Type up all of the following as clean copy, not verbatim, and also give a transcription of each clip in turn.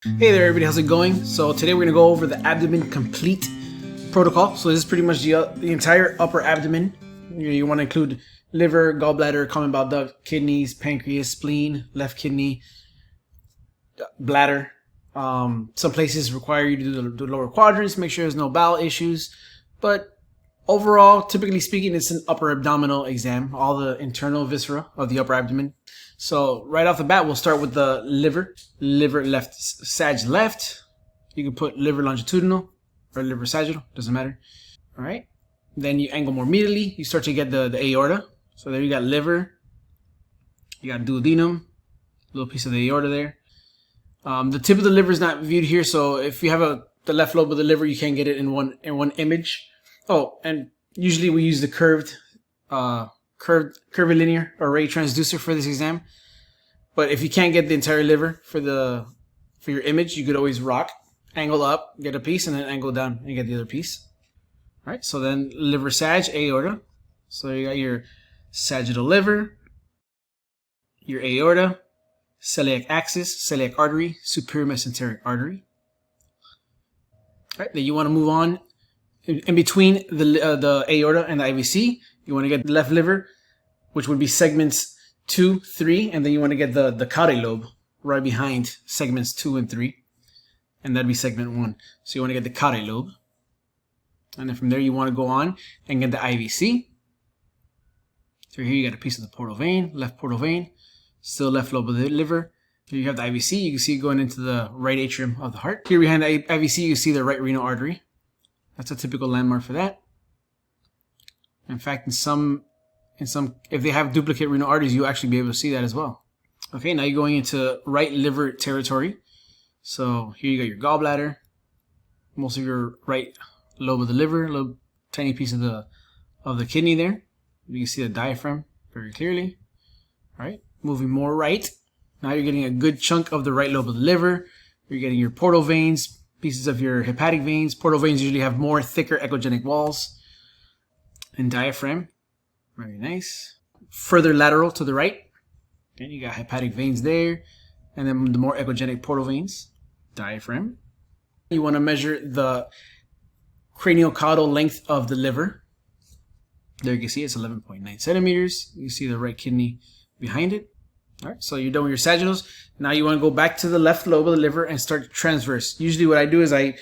Hey there everybody, how's it going? So today we're going to go over the abdomen complete protocol. So this is pretty much the entire upper abdomen. You want to include liver, gallbladder, common bile duct, kidneys, pancreas, spleen, left kidney, bladder. Some places require you to do the lower quadrants, make sure there's no bowel issues. But overall, typically speaking, it's an upper abdominal exam, all the internal viscera of the upper abdomen. So right off the bat, we'll start with the liver. Liver left, sag left. You can put liver longitudinal or liver sagittal, doesn't matter. All right. Then you angle more medially. You start to get the aorta. So there you got liver. You got duodenum, little piece of the aorta there. The tip of the liver is not viewed here, so if you have the left lobe of the liver, you can't get it in one image. Oh, and usually we use the curvilinear array transducer for this exam. But if you can't get the entire liver for your image, you could always rock, angle up, get a piece, and then angle down and get the other piece. All right, so then liver sag, aorta. So you got your sagittal liver, your aorta, celiac axis, celiac artery, superior mesenteric artery. All right, then you want to move on. In between the aorta and the IVC, you want to get the left liver, which would be segments 2, 3, and then you want to get the caudate lobe right behind segments 2 and 3, and that'd be segment 1. So you want to get the caudate lobe, and then from there you want to go on and get the IVC. So here you got a piece of the portal vein, left portal vein, still left lobe of the liver. Here you have the IVC. You can see it going into the right atrium of the heart. Here behind the IVC, you see the right renal artery. That's a typical landmark for that. In fact, in some, if they have duplicate renal arteries, you'll actually be able to see that as well. Okay, now you're going into right liver territory. So here you got your gallbladder, most of your right lobe of the liver, a little tiny piece of the kidney there. You can see the diaphragm very clearly. All right, moving more right. Now you're getting a good chunk of the right lobe of the liver. You're getting your portal veins, pieces of your hepatic veins. Portal veins usually have more thicker echogenic walls. And diaphragm, very nice. Further lateral to the right, okay, you got hepatic veins there, and then the more echogenic portal veins, diaphragm. You want to measure the craniocaudal length of the liver. There you can see it's 11.9 centimeters. You see the right kidney behind it. All right, so you're done with your sagittals. Now you want to go back to the left lobe of the liver and start transverse. Usually what I do is I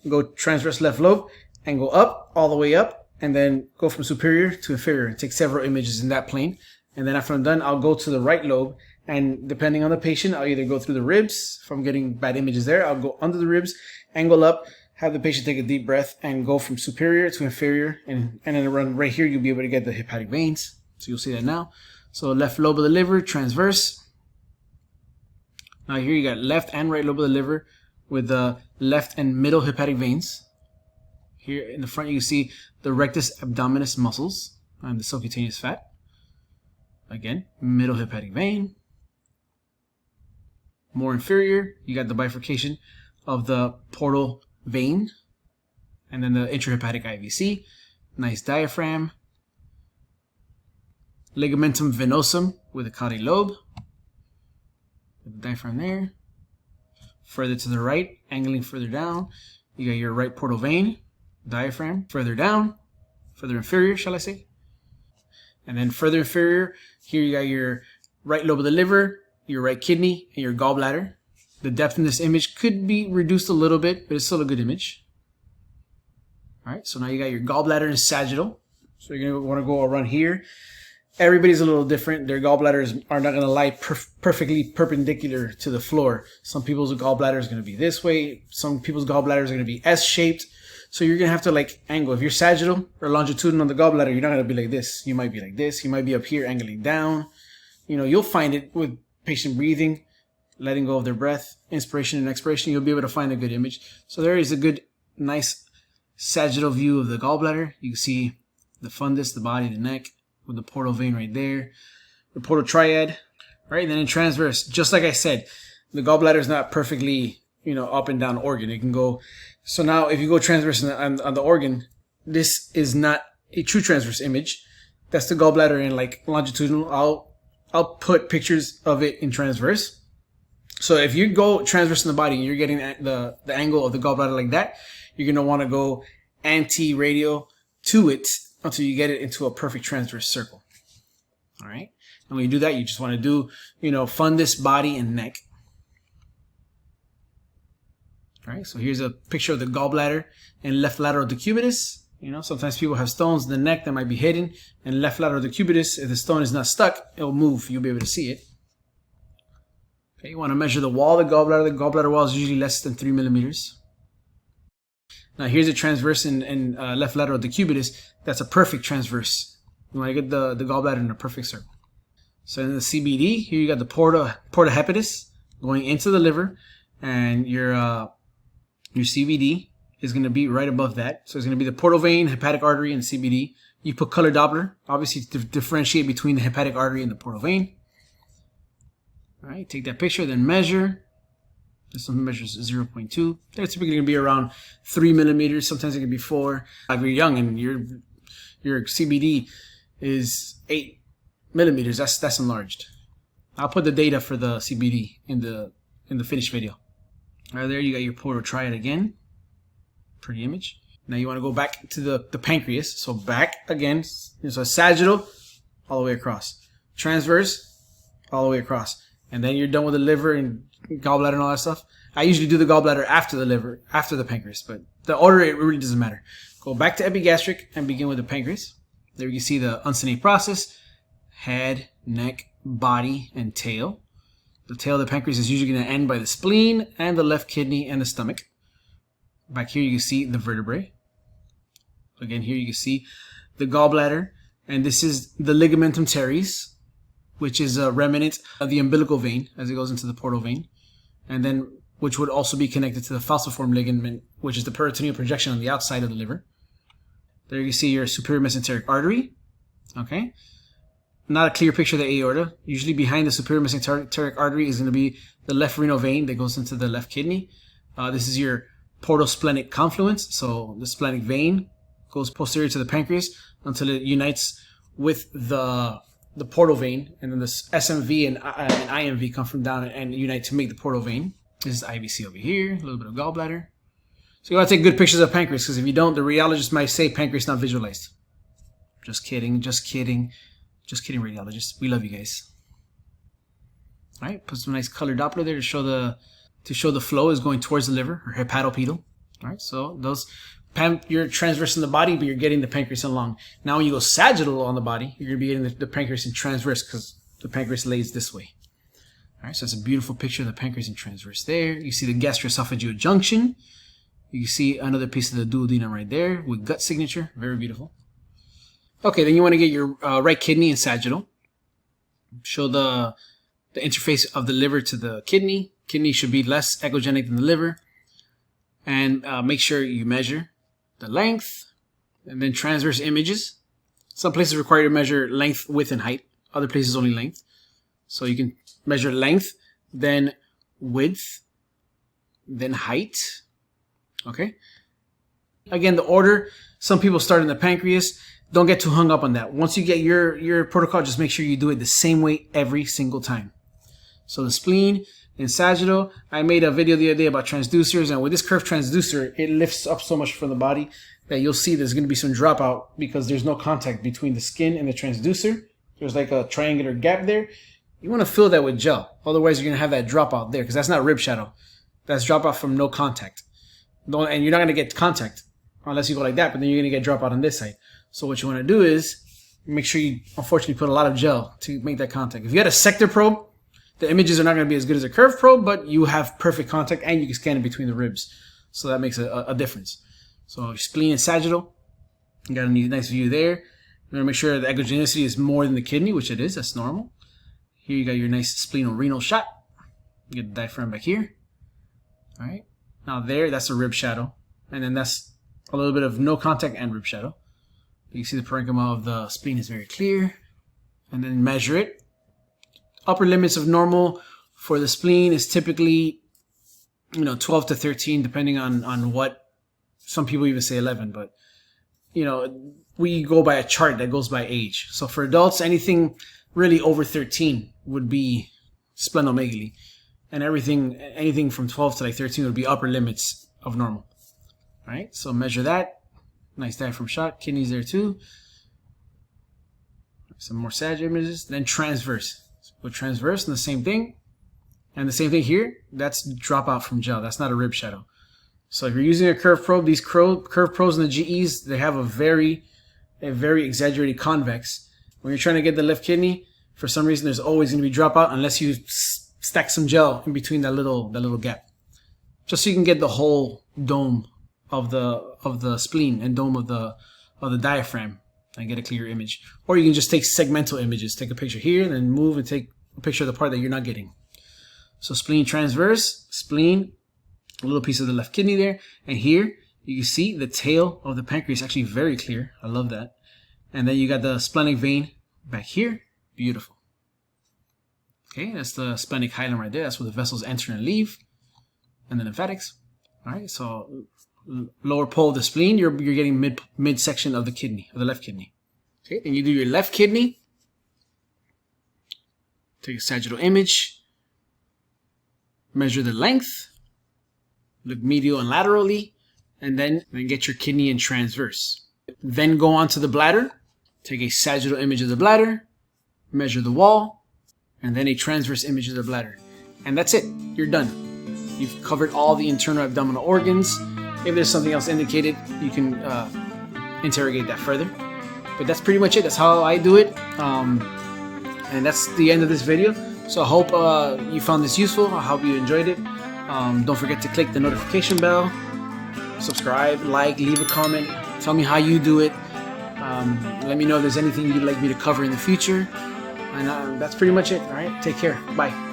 go transverse left lobe and go up, all the way up, and then go from superior to inferior and take several images in that plane. And then after I'm done, I'll go to the right lobe, and depending on the patient, I'll either go through the ribs. If I'm getting bad images there, I'll go under the ribs, angle up, have the patient take a deep breath, and go from superior to inferior. And then around right here, you'll be able to get the hepatic veins. So you'll see that now. So left lobe of the liver, transverse. Now here you got left and right lobe of the liver with the left and middle hepatic veins. Here in the front, you can see the rectus abdominis muscles and the subcutaneous fat. Again, middle hepatic vein. More inferior, you got the bifurcation of the portal vein. And then the intrahepatic IVC. Nice diaphragm. Ligamentum venosum with a caudate lobe. The diaphragm there. Further to the right, angling further down, you got your right portal vein. Diaphragm, further down, further inferior, shall I say. And then further inferior, here you got your right lobe of the liver, your right kidney, and your gallbladder. The depth in this image could be reduced a little bit, but it's still a good image. All right, so now you got your gallbladder and sagittal. So you're going to want to go around here. Everybody's a little different. Their gallbladders are not going to lie perfectly perpendicular to the floor. Some people's gallbladder is going to be this way. Some people's gallbladders are going to be S-shaped. So you're going to have to like angle. If you're sagittal or longitudinal on the gallbladder, you're not going to be like this. You might be like this. You might be up here angling down. You know, you'll find it with patient breathing, letting go of their breath, inspiration and expiration. You'll be able to find a good image. So there is a good, nice sagittal view of the gallbladder. You can see the fundus, the body, the neck with the portal vein right there. The portal triad. All right, and then in transverse, just like I said, the gallbladder is not perfectly, up and down organ. It can go. So now if you go transverse on the organ, this is not a true transverse image. That's the gallbladder in like longitudinal. I'll put pictures of it in transverse. So if you go transverse in the body and you're getting the angle of the gallbladder like that, you're going to want to go anti-radial to it until you get it into a perfect transverse circle. All right. And when you do that, you just want to do, fundus, body, and neck. All right. So here's a picture of the gallbladder and left lateral decubitus. Sometimes people have stones in the neck that might be hidden, and left lateral decubitus, if the stone is not stuck, it'll move. You'll be able to see it. Okay. You want to measure the wall of the gallbladder. The gallbladder wall is usually less than 3 millimeters. Now here's a transverse in left lateral decubitus. That's a perfect transverse. You want to get the gallbladder in a perfect circle. So in the CBD, here you got the porta hepatis going into the liver, and your CVD is going to be right above that. So it's going to be the portal vein, hepatic artery, and CBD. You put color Doppler, obviously, to differentiate between the hepatic artery and the portal vein. All right, take that picture, then measure. This one measures 0.2. They're typically going to be around 3 millimeters. Sometimes it can be 4. If you're young and your CBD is 8 millimeters, that's enlarged. I'll put the data for the CBD in the finished video. All right, there you got your portal triad again. Pretty image. Now you want to go back to the pancreas. So back again. So sagittal, all the way across. Transverse, all the way across. And then you're done with the liver and gallbladder and all that stuff. I usually do the gallbladder after the liver, after the pancreas, but the order, it really doesn't matter. Go back to epigastric and begin with the pancreas. There you can see the uncinate process. Head, neck, body, and tail. The tail of the pancreas is usually going to end by the spleen and the left kidney and the stomach. Back here you can see the vertebrae. Again, here you can see the gallbladder, and this is the ligamentum teres, which is a remnant of the umbilical vein as it goes into the portal vein, and then which would also be connected to the falciform ligament, which is the peritoneal projection on the outside of the liver. There you can see your superior mesenteric artery. Okay. Not a clear picture of the aorta. Usually behind the superior mesenteric artery is going to be the left renal vein that goes into the left kidney. This is your portal splenic confluence. So the splenic vein goes posterior to the pancreas until it unites with the portal vein, and then the SMV and IMV come from down and unite to make the portal vein. This is IVC over here, a little bit of gallbladder. So you want to take good pictures of pancreas, because if you don't, the radiologist might say pancreas not visualized. Just kidding, just kidding. Just kidding, radiologists. We love you guys. All right, put some nice color Doppler there to show the flow is going towards the liver, or hepatopedal. All right, so you're transverse in the body, but you're getting the pancreas along. Now when you go sagittal on the body, you're going to be getting the pancreas in transverse, because the pancreas lays this way. All right, so it's a beautiful picture of the pancreas in transverse there. You see the gastroesophageal junction. You see another piece of the duodenum right there with gut signature. Very beautiful. Okay, then you want to get your right kidney in sagittal. Show the interface of the liver to the kidney. Kidney should be less echogenic than the liver. And make sure you measure the length, and then transverse images. Some places require you to measure length, width, and height. Other places only length. So you can measure length, then width, then height. Okay. Again, the order, some people start in the pancreas. Don't get too hung up on that. Once you get your protocol, just make sure you do it the same way every single time. So the spleen in sagittal, I made a video the other day about transducers, and with this curved transducer, it lifts up so much from the body that you'll see there's going to be some dropout because there's no contact between the skin and the transducer. There's like a triangular gap there. You want to fill that with gel. Otherwise, you're going to have that dropout there, because that's not rib shadow. That's dropout from no contact. And you're not going to get contact unless you go like that, but then you're going to get dropout on this side. So what you want to do is make sure you, unfortunately, put a lot of gel to make that contact. If you had a sector probe, the images are not going to be as good as a curved probe, but you have perfect contact and you can scan it between the ribs. So that makes a difference. So spleen and sagittal, you got a nice view there. You want to make sure the echogenicity is more than the kidney, which it is. That's normal. Here you got your nice splenorenal shot. You get the diaphragm back here. All right. Now there, that's a rib shadow. And then that's a little bit of no contact and rib shadow. You can see the parenchyma of the spleen is very clear. And then measure it. Upper limits of normal for the spleen is typically, 12 to 13, depending on what. Some people even say 11, but, we go by a chart that goes by age. So for adults, anything really over 13 would be splenomegaly. and anything from 12 to like 13 would be upper limits of normal. All right, so measure that. Nice diaphragm shot. Kidneys there too. Some more sagittal images. Then transverse. So put transverse and the same thing. And the same thing here. That's dropout from gel. That's not a rib shadow. So if you're using a curve probe, these curve probes in the GEs, they have a very exaggerated convex. When you're trying to get the left kidney, for some reason there's always going to be dropout unless you stack some gel in between that little gap, just so you can get the whole dome of the spleen and dome of the diaphragm and get a clear image. Or you can just take segmental images. Take a picture here, then move and take a picture of the part that you're not getting. So spleen transverse, spleen, a little piece of the left kidney there, and here you can see the tail of the pancreas, actually very clear. I love that. And then you got the splenic vein back here. Beautiful. Okay, that's the splenic hilum right there. That's where the vessels enter and leave. And the lymphatics. All right, so lower pole of the spleen, you're getting midsection of the kidney, of the left kidney. Okay, then you do your left kidney. Take a sagittal image. Measure the length. Look medial and laterally, and then get your kidney in transverse. Then go on to the bladder. Take a sagittal image of the bladder. Measure the wall, and then a transverse image of the bladder. And that's it. You're done. You've covered all the internal abdominal organs. If there's something else indicated, you can interrogate that further. But that's pretty much it. That's how I do it. And that's the end of this video. So I hope you found this useful. I hope you enjoyed it. Don't forget to click the notification bell, subscribe, like, leave a comment. Tell me how you do it. Let me know if there's anything you'd like me to cover in the future. And that's pretty much it. All right, take care. Bye.